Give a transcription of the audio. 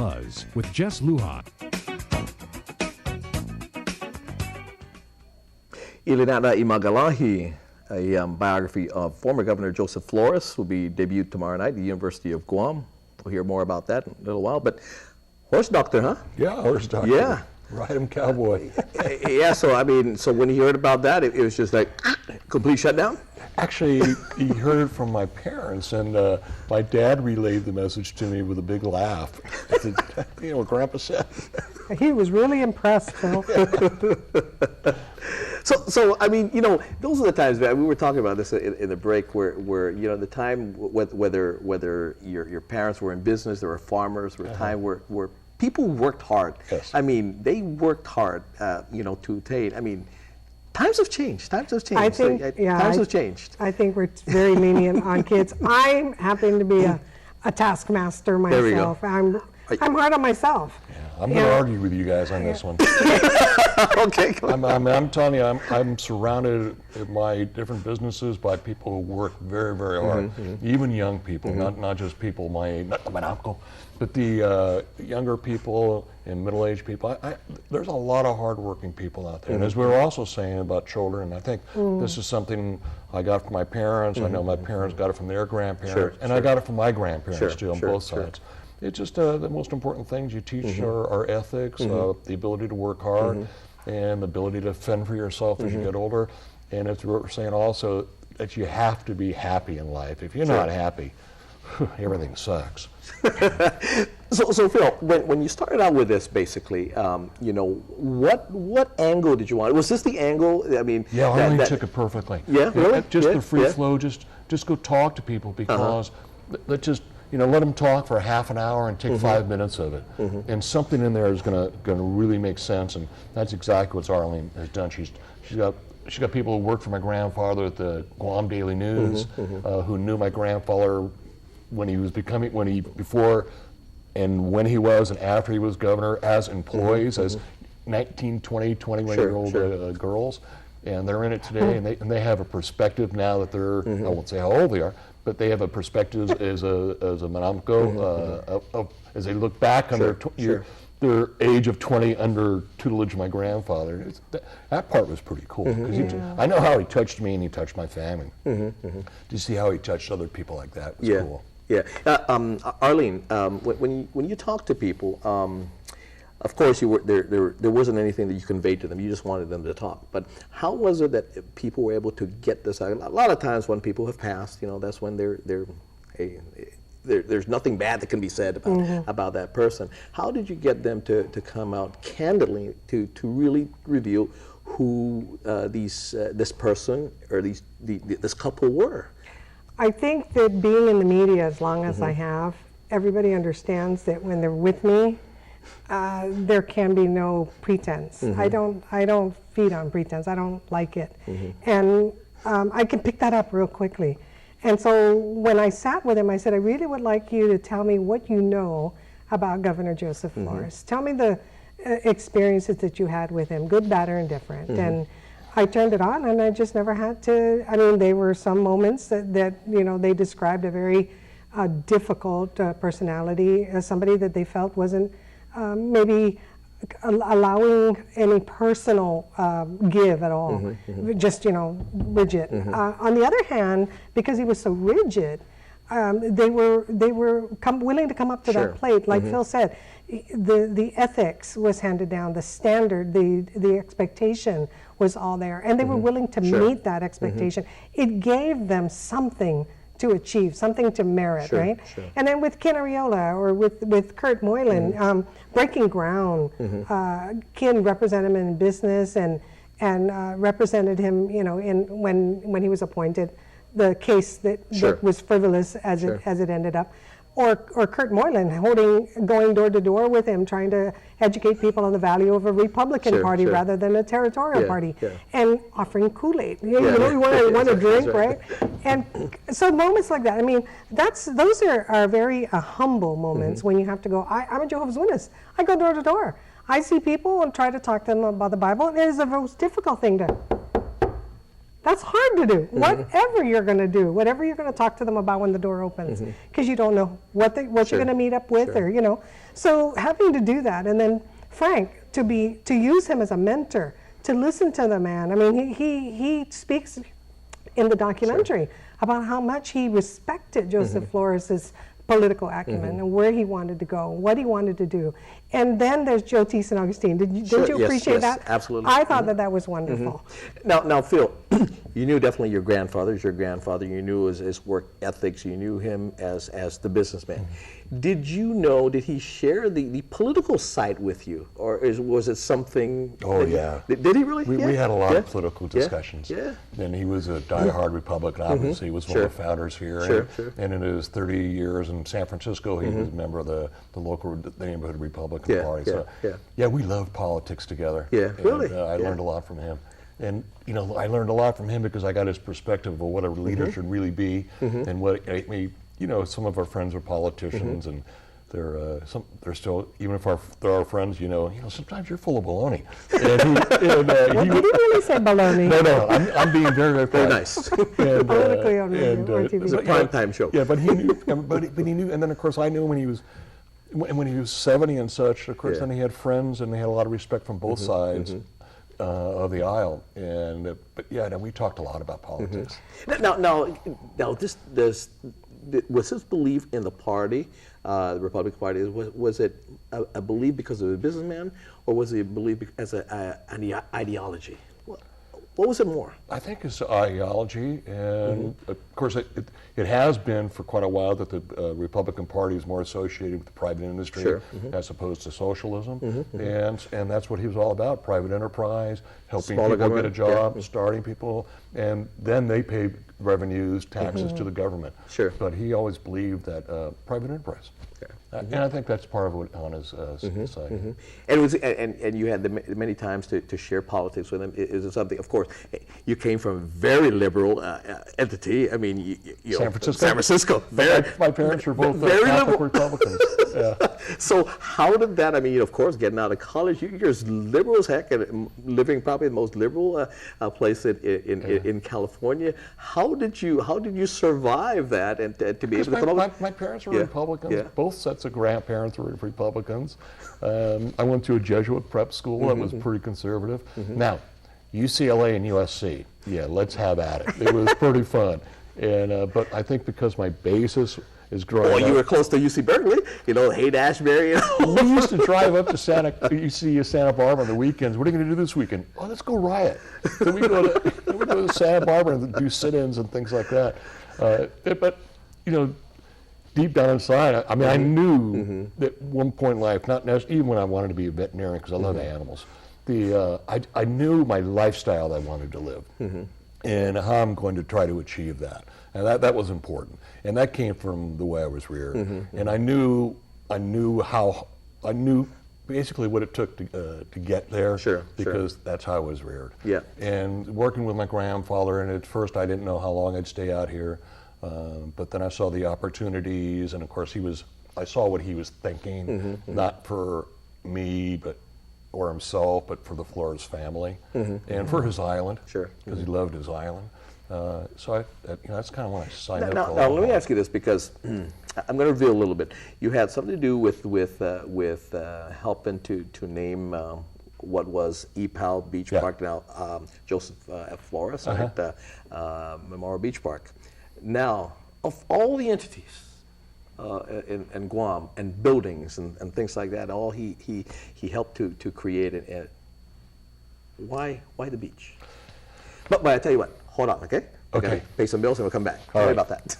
Buzz with Jess Lujan. Ilinada Imagalahi, a biography of former Governor Joseph Flores, will be debuted tomorrow night at the University of Guam. We'll hear more about that in a little while. But horse doctor, huh? Yeah, horse doctor. Yeah. Ride 'em cowboy. Yeah, so when you heard about that, it was just like, complete shutdown? Actually, he heard it from my parents, and my dad relayed the message to me with a big laugh. I said, you know what Grandpa said? He was really impressed, Phil. So I mean, you know, those are the times, we were talking about this in the break, where you know, the time, whether your parents were in business, there were farmers, there were a time where people worked hard. Yes. I mean, they worked hard, you know, to attain. I mean, times have changed. Times have changed. I think, times have changed. I think we're very lenient on kids. I happen to be a taskmaster myself. I'm hard on myself. Yeah, I'm going to argue with you guys on this one. Okay. I'm telling you, I'm surrounded in my different businesses by people who work very, very hard. Even young people, not just people my age, not my uncle, but the younger people and middle-aged people. There's a lot of hard-working people out there. And as we were also saying about children, I think this is something I got from my parents. I know my parents got it from their grandparents, and I got it from my grandparents too, on both sides. It's just the most important things you teach are ethics, the ability to work hard, and the ability to fend for yourself as you get older. And as we were saying also, that you have to be happy in life. If you're not happy, everything sucks. So Phil, when you started out with this, basically, you know, what angle did you want? Was this the angle? I mean, yeah, Arlene took it perfectly. Yeah, really? Just the free flow. Just go talk to people, because let's just, you know, let them talk for half an hour and take 5 minutes of it, and something in there is gonna really make sense. And that's exactly what Arlene has done. She's got people who worked for my grandfather at the Guam Daily News, who knew my grandfather when he before and when he was and after he was governor, as employees, as 19, 20, 21-year-old girls, and they're in it today, and they have a perspective now that they're, I won't say how old they are, but they have a perspective as a manamko, as they look back on their age of 20 under tutelage of my grandfather. That part was pretty cool, because I know how he touched me and he touched my family. To see how he touched other people like that was cool. Yeah, Arlene, when you talk to people, of course, there wasn't anything that you conveyed to them. You just wanted them to talk. But how was it that people were able to get this out? A lot of times when people have passed, you know, that's when there's nothing bad that can be said about that person. How did you get them to come out candidly to really reveal who this person or this couple were? I think that being in the media as long as I have, everybody understands that when they're with me, there can be no pretense. I don't feed on pretense. I don't like it, and I can pick that up real quickly. And so when I sat with him, I said, I really would like you to tell me what you know about Governor Joseph Flores. Tell me the experiences that you had with him, good, bad, or indifferent. And I turned it on, and I just never had to. I mean, there were some moments that you know, they described a very difficult personality, as somebody that they felt wasn't maybe allowing any personal give at all, just, you know, rigid. On the other hand, because he was so rigid, they were willing to come up to that plate. Like Phil said, the ethics was handed down, the standard, the expectation was all there, and they were willing to meet that expectation. It gave them something to achieve, something to merit, right? And then with Ken Ariola or with Kurt Moylan, breaking ground. Ken represented him in business and represented him, you know, when he was appointed, the case that was frivolous as it ended up. Or Kurt Moylan going door to door with him, trying to educate people on the value of a Republican Party rather than a territorial party, and offering Kool-Aid. You know, you want a drink, right? And so moments like that. I mean, those are very humble moments when you have to go. I'm a Jehovah's Witness. I go door to door. I see people and try to talk to them about the Bible. And it is the most difficult thing to That's hard to do. Whatever you're going to do, whatever you're going to talk to them about when the door opens, because you don't know what you're going to meet up with, or So having to do that, and then Frank to use him as a mentor, to listen to the man. I mean, he speaks in the documentary about how much he respected Joseph Flores's political acumen and where he wanted to go, what he wanted to do. And then there's Joe T. St. Augustine. Did you appreciate that? Absolutely. I thought that was wonderful. Now, Phil, you knew definitely your grandfather is your grandfather. You knew his work ethics. You knew him as the businessman. Did he share the political side with you, or was it something? Oh, yeah. Did he really? We had a lot of political discussions. Yeah. And he was a diehard Republican, obviously. He was one of the founders here. And in his 30 years in San Francisco, he was a member of the local neighborhood Republican Party. So, we loved politics together. Yeah, really? And, I learned a lot from him. And, I learned a lot from him because I got his perspective of what a leader should really be, and what it made. Some of our friends are politicians, and they're still, even if they're our friends, sometimes you're full of baloney. Did he really say baloney? No, I'm being very, very nice. Politically on TV. It was a primetime show. Yeah, but he knew, but he knew, and then of course I knew when he was 70 and such. Of course, then he had friends, and they had a lot of respect from both sides. Of the aisle, but we talked a lot about politics. Now, was his belief in the party, the Republican Party, was it a belief because of a businessman, or was it a belief as an ideology? What was it more? I think it's ideology, and of course it has been for quite a while that the Republican Party is more associated with the private industry as opposed to socialism, and that's what he was all about: private enterprise, helping people get a job, starting people, and then they pay revenues, taxes to the government. But he always believed that private enterprise. And I think that's part of what on his side. And you had many times to share politics with him. Is it something? Of course, you came from a very liberal entity. I mean, San Francisco. San Francisco. My parents were both very Catholic liberal. Republicans. So how did that? I mean, of course, getting out of college, you're as liberal as heck, and living probably the most liberal place in California. How did you survive that and to be able to come up? My parents were Republicans. Both sets of grandparents were Republicans. I went to a Jesuit prep school that was pretty conservative. Now, UCLA and USC, let's have at it. It was pretty fun. And but I think because my basis is growing up. You were close to UC Berkeley, Haight-Ashbury. We used to drive up to Santa Barbara on the weekends. What are you going to do this weekend? Oh, let's go riot. So we go to Santa Barbara and do sit-ins and things like that. But deep down inside, I mean, I knew that at one point in life, not necessarily, even when I wanted to be a veterinarian because I love animals, I knew my lifestyle that I wanted to live and how I'm going to try to achieve that. And that was important. And that came from the way I was reared. And I knew basically what it took to get there because that's how I was reared. And working with my grandfather, and at first I didn't know how long I'd stay out here. But then I saw the opportunities, and of course I saw what he was thinking, not for me, or himself, but for the Flores family, and for his island, because he loved his island. So that's kind of when I signed up. Now, let me ask you this, because I'm going to reveal a little bit. You had something to do with helping to name what was EPAL Beach Park, now Joseph F. Flores, Memorial Beach Park. Now, of all the entities in Guam and buildings and things like that, all he helped to create it. Why the beach? But I tell you what, hold on, okay? Okay. Pay some bills and we'll come back. Sorry about that.